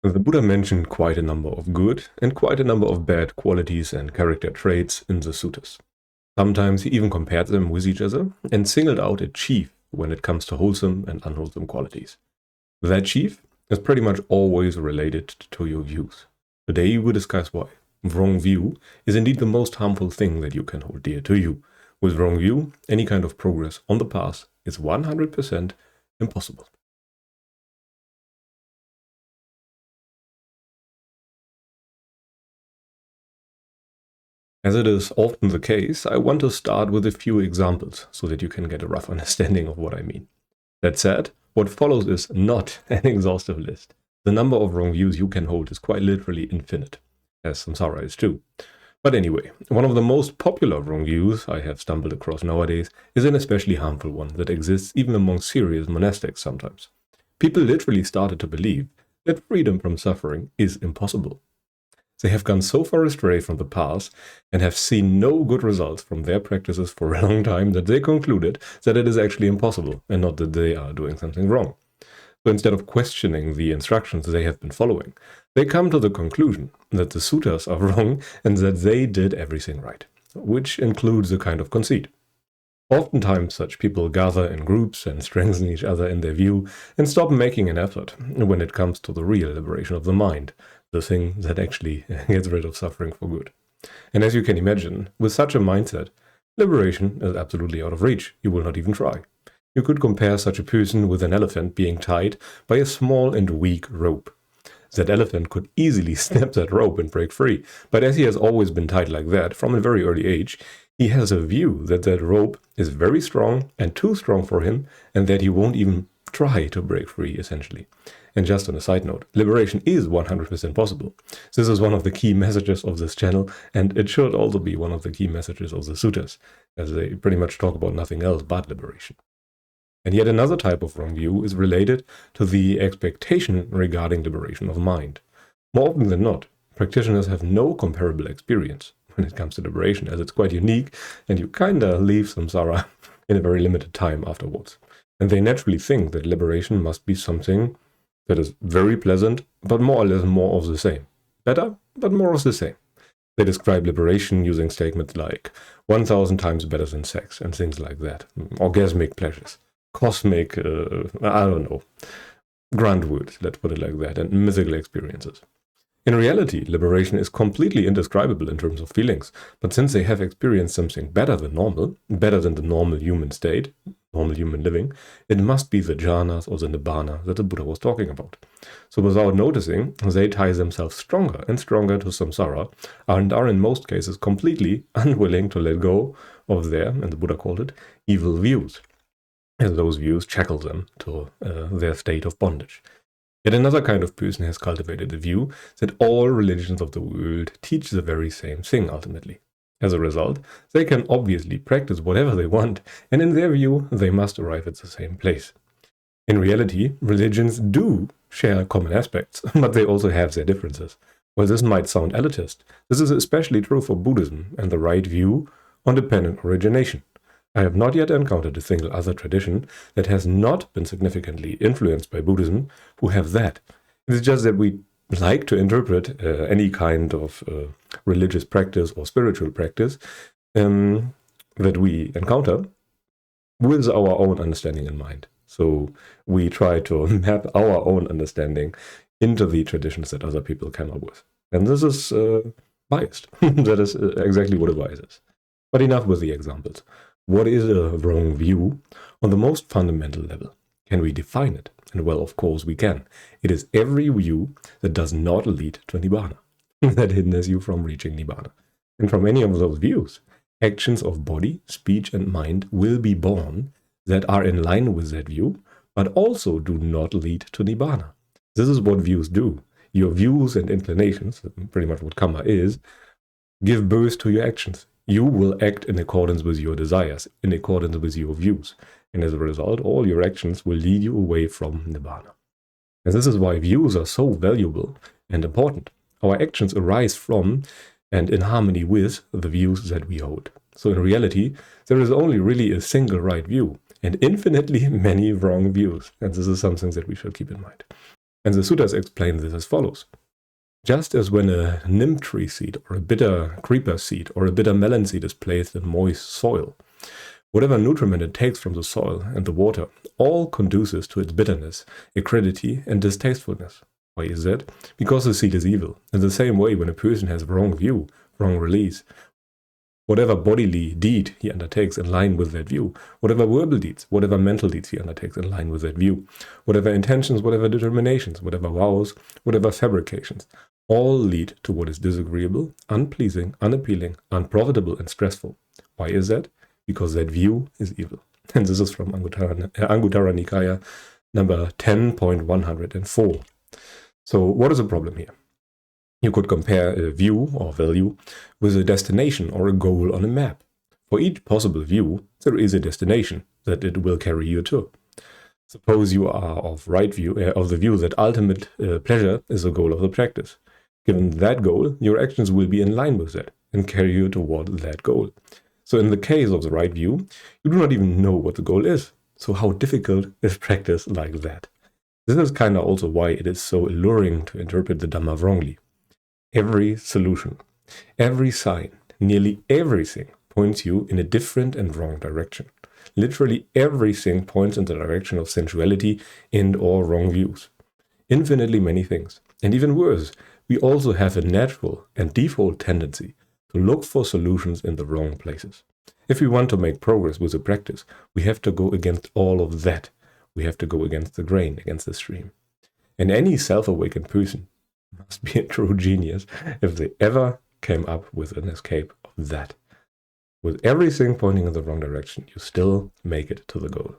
The Buddha mentioned quite a number of good and quite a number of bad qualities and character traits in the Suttas. Sometimes he even compared them with each other and singled out a chief when it comes to wholesome and unwholesome qualities. That chief is pretty much always related to your views. Today we discuss why. Wrong view is indeed the most harmful thing that you can hold dear to you. With wrong view, any kind of progress on the path is 100% impossible. As it is often the case, I want to start with a few examples so that you can get a rough understanding of what I mean. That said, what follows is not an exhaustive list. The number of wrong views you can hold is quite literally infinite, as Samsara is too. But anyway, one of the most popular wrong views I have stumbled across nowadays is an especially harmful one that exists even among serious monastics sometimes. People literally started to believe that freedom from suffering is impossible. They have gone so far astray from the path and have seen no good results from their practices for a long time that they concluded that it is actually impossible and not that they are doing something wrong. So instead of questioning the instructions they have been following, they come to the conclusion that the suttas are wrong and that they did everything right, which includes a kind of conceit. Oftentimes such people gather in groups and strengthen each other in their view and stop making an effort when it comes to the real liberation of the mind, the thing that actually gets rid of suffering for good. And as you can imagine, with such a mindset, liberation is absolutely out of reach. You will not even try. You could compare such a person with an elephant being tied by a small and weak rope. That elephant could easily snap that rope and break free, but as he has always been tied like that from a very early age, he has a view that that rope is very strong and too strong for him, and that he won't even try to break free, essentially. And just on a side note, liberation is 100% possible. This is one of the key messages of this channel, and it should also be one of the key messages of the suttas, as they pretty much talk about nothing else but liberation. And yet another type of wrong view is related to the expectation regarding liberation of mind. More often than not, practitioners have no comparable experience when it comes to liberation, as it's quite unique, and you kinda leave samsara in a very limited time afterwards. And they naturally think that liberation must be something that is very pleasant, but more or less more of the same. Better, but more of the same. They describe liberation using statements like 1,000 times better than sex and things like that. Orgasmic pleasures, cosmic, I don't know, grand words, let's put it like that, and mythical experiences. In reality, liberation is completely indescribable in terms of feelings, but since they have experienced something better than normal, better than the normal human state, normal human living, it must be the jhanas or the nibbana that the Buddha was talking about. So without noticing, they tie themselves stronger and stronger to samsara and are in most cases completely unwilling to let go of their, and the Buddha called it, evil views, as those views shackle them to their state of bondage. Yet another kind of person has cultivated the view that all religions of the world teach the very same thing ultimately. As a result, they can obviously practice whatever they want, and in their view, they must arrive at the same place. In reality, religions do share common aspects, but they also have their differences. While this might sound elitist, this is especially true for Buddhism and the right view on dependent origination. I have not yet encountered a single other tradition that has not been significantly influenced by Buddhism who have that. It's just that we like to interpret any kind of religious practice or spiritual practice that we encounter with our own understanding in mind. So we try to map our own understanding into the traditions that other people come up with. And this is biased. That is exactly what a bias is. But enough with the examples. What is a wrong view on the most fundamental level? Can we define it? And well, of course we can. It is every view that does not lead to Nibbana, that hinders you from reaching Nibbana. And from any of those views, actions of body, speech, and mind will be born that are in line with that view, but also do not lead to Nibbana. This is what views do. Your views and inclinations, pretty much what karma is, give birth to your actions. You will act in accordance with your desires, in accordance with your views. And as a result, all your actions will lead you away from Nibbana. And this is why views are so valuable and important. Our actions arise from and in harmony with the views that we hold. So in reality, there is only really a single right view and infinitely many wrong views. And this is something that we should keep in mind. And the Suttas explain this as follows. Just as when a neem tree seed or a bitter creeper seed or a bitter melon seed is placed in moist soil, whatever nutriment it takes from the soil and the water all conduces to its bitterness, acridity, and distastefulness. Why is that? Because the seed is evil. In the same way, when a person has wrong view, wrong release, whatever bodily deed he undertakes in line with that view, whatever verbal deeds, whatever mental deeds he undertakes in line with that view, whatever intentions, whatever determinations, whatever vows, whatever fabrications, all lead to what is disagreeable, unpleasing, unappealing, unprofitable, and stressful. Why is that? Because that view is evil. And this is from Anguttara Nikaya, number 10.104. So what is the problem here? You could compare a view or value with a destination or a goal on a map. For each possible view, there is a destination that it will carry you to. Suppose you are of the view that ultimate pleasure is the goal of the practice. Given that goal, your actions will be in line with that and carry you toward that goal. So in the case of the right view, you do not even know what the goal is. So how difficult is practice like that? This is kind of also why it is so alluring to interpret the Dhamma wrongly. Every solution, every sign, nearly everything points you in a different and wrong direction. Literally everything points in the direction of sensuality and or wrong views. Infinitely many things. And even worse, we also have a natural and default tendency to look for solutions in the wrong places. If we want to make progress with the practice, we have to go against all of that. We have to go against the grain, against the stream. And any self-awakened person must be a true genius if they ever came up with an escape of that. With everything pointing in the wrong direction, you still make it to the goal.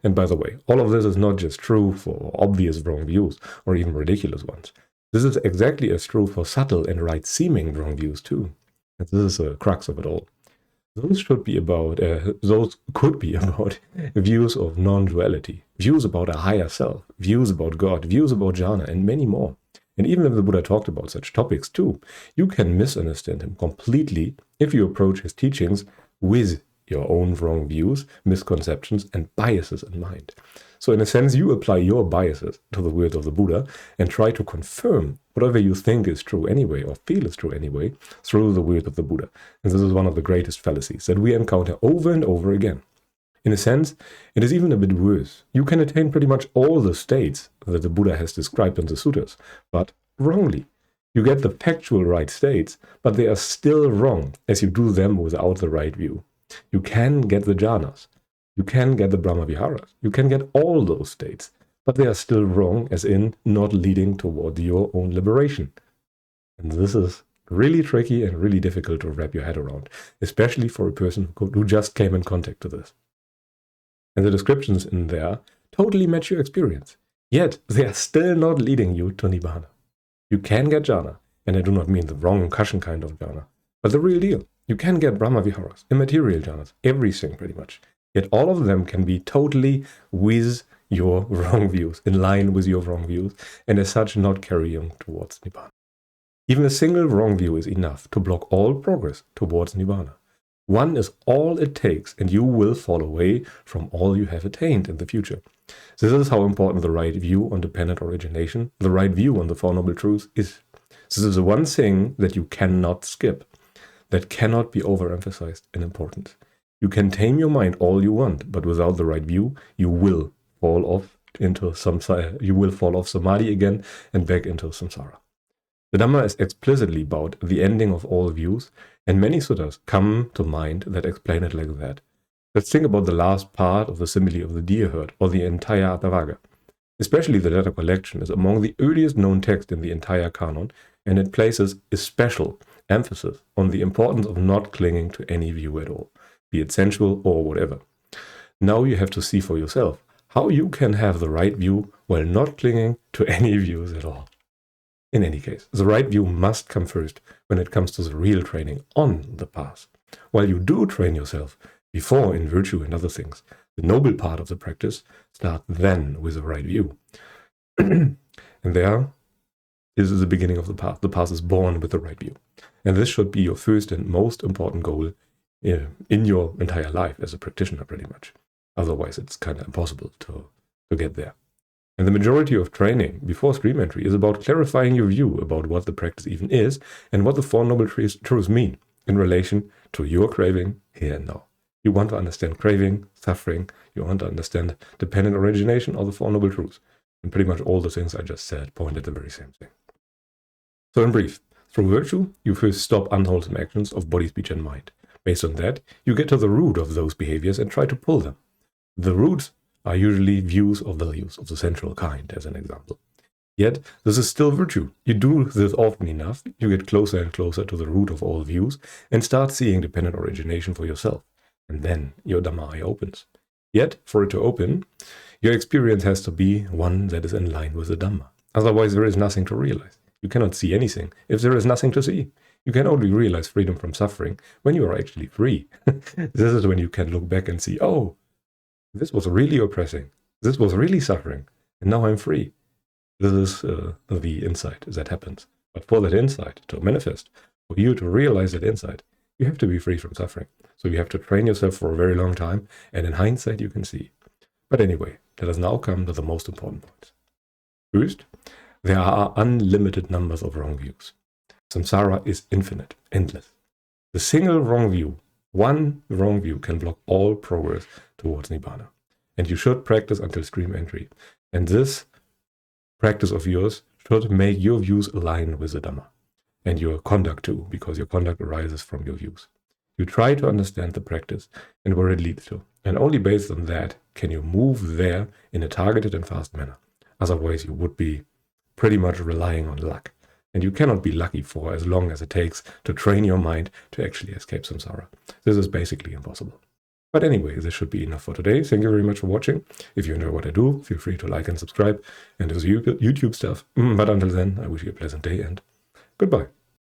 And by the way, all of this is not just true for obvious wrong views or even ridiculous ones. This is exactly as true for subtle and right-seeming wrong views too. And this is the crux of it all. Those could be about views of non-duality, views about a higher self, views about God, views about jhana, and many more. And even if the Buddha talked about such topics too, you can misunderstand him completely if you approach his teachings with your own wrong views, misconceptions, and biases in mind. So in a sense, you apply your biases to the words of the Buddha and try to confirm whatever you think is true anyway, or feel is true anyway, through the words of the Buddha. And this is one of the greatest fallacies that we encounter over and over again. In a sense, it is even a bit worse. You can attain pretty much all the states that the Buddha has described in the suttas, but wrongly. You get the factual right states, but they are still wrong as you do them without the right view. You can get the jhanas. You can get the Brahma-viharas. You can get all those states, but they are still wrong, as in not leading toward your own liberation. And this is really tricky and really difficult to wrap your head around, especially for a person who just came in contact with this. And the descriptions in there totally match your experience. Yet, they are still not leading you to Nibbana. You can get jhana, and I do not mean the wrong cushion kind of jhana, but the real deal. You can get Brahma-viharas, immaterial jhanas, everything pretty much. Yet all of them can be totally with your wrong views, in line with your wrong views, and as such not carrying towards Nibbana. Even a single wrong view is enough to block all progress towards Nibbana. One is all it takes, and you will fall away from all you have attained in the future. This is how important the right view on dependent origination, the right view on the Four Noble Truths is. This is the one thing that you cannot skip, that cannot be overemphasized in importance. You can tame your mind all you want, but without the right view, you will fall off into samsara. You will fall off samadhi again and back into samsara. The Dhamma is explicitly about the ending of all views, and many suttas come to mind that explain it like that. Let's think about the last part of the simile of the deer herd, or the entire Atthavagga. Especially the latter collection is among the earliest known texts in the entire canon, and it places a special emphasis on the importance of not clinging to any view at all, be it sensual or whatever. Now you have to see for yourself how you can have the right view while not clinging to any views at all. In any case, the right view must come first when it comes to the real training on the path. While you do train yourself before in virtue and other things, the noble part of the practice starts then with the right view. And there is the beginning of the path. The path is born with the right view. And this should be your first and most important goal in your entire life as a practitioner, pretty much. Otherwise, it's kind of impossible to get there. And the majority of training before stream entry is about clarifying your view about what the practice even is and what the Four Noble Truths mean in relation to your craving here and now. You want to understand craving, suffering, you want to understand dependent origination or the Four Noble Truths. And pretty much all the things I just said point at the very same thing. So in brief, through virtue, you first stop unwholesome actions of body, speech, and mind. Based on that, you get to the root of those behaviors and try to pull them. The roots are usually views or values of the sensual kind, as an example. Yet, this is still virtue. You do this often enough, you get closer and closer to the root of all views and start seeing dependent origination for yourself. And then your Dhamma eye opens. Yet, for it to open, your experience has to be one that is in line with the Dhamma. Otherwise, there is nothing to realize. You cannot see anything if there is nothing to see. You can only realize freedom from suffering when you are actually free. This is when you can look back and see, oh, this was really oppressing. This was really suffering. And now I'm free. This is the insight that happens. But for that insight to manifest, for you to realize that insight, you have to be free from suffering. So you have to train yourself for a very long time. And in hindsight, you can see. But anyway, let us now come to the most important points. First, there are unlimited numbers of wrong views. Samsara is infinite, endless. The single wrong view, one wrong view, can block all progress towards Nibbana. And you should practice until stream entry. And this practice of yours should make your views align with the Dhamma. And your conduct too, because your conduct arises from your views. You try to understand the practice and where it leads to. And only based on that can you move there in a targeted and fast manner. Otherwise, you would be pretty much relying on luck. And you cannot be lucky for as long as it takes to train your mind to actually escape samsara. This is basically impossible. But anyway, this should be enough for today. Thank you very much for watching. If you enjoy what I do, feel free to like and subscribe and do the YouTube stuff. But until then, I wish you a pleasant day and goodbye.